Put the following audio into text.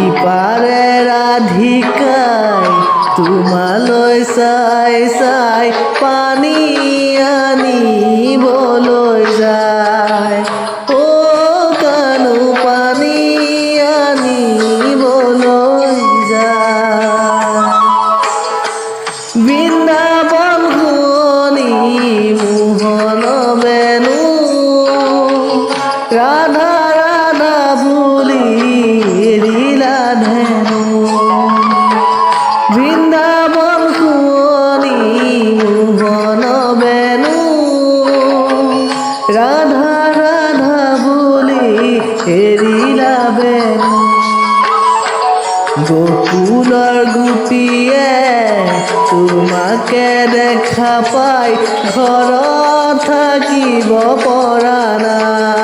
ইপাৰে ৰাধিকাই তোমালৈ চাই চাই পানী আনিবলৈ যায় অ কানু পানী আনিবলৈ যায় বৃন্দাবন শুৱনি মোহন বেণু ৰাধা ৰাধা বুলি এৰিলা ধেনু বৃন্দাবন শুৱনি মোহন বেণু ৰাধা ৰাধা বুলি এৰিলা বেণু গকুলৰ গোপীয়ে তোমাকে দেখা পাই ঘৰত থাকিব পৰা নাই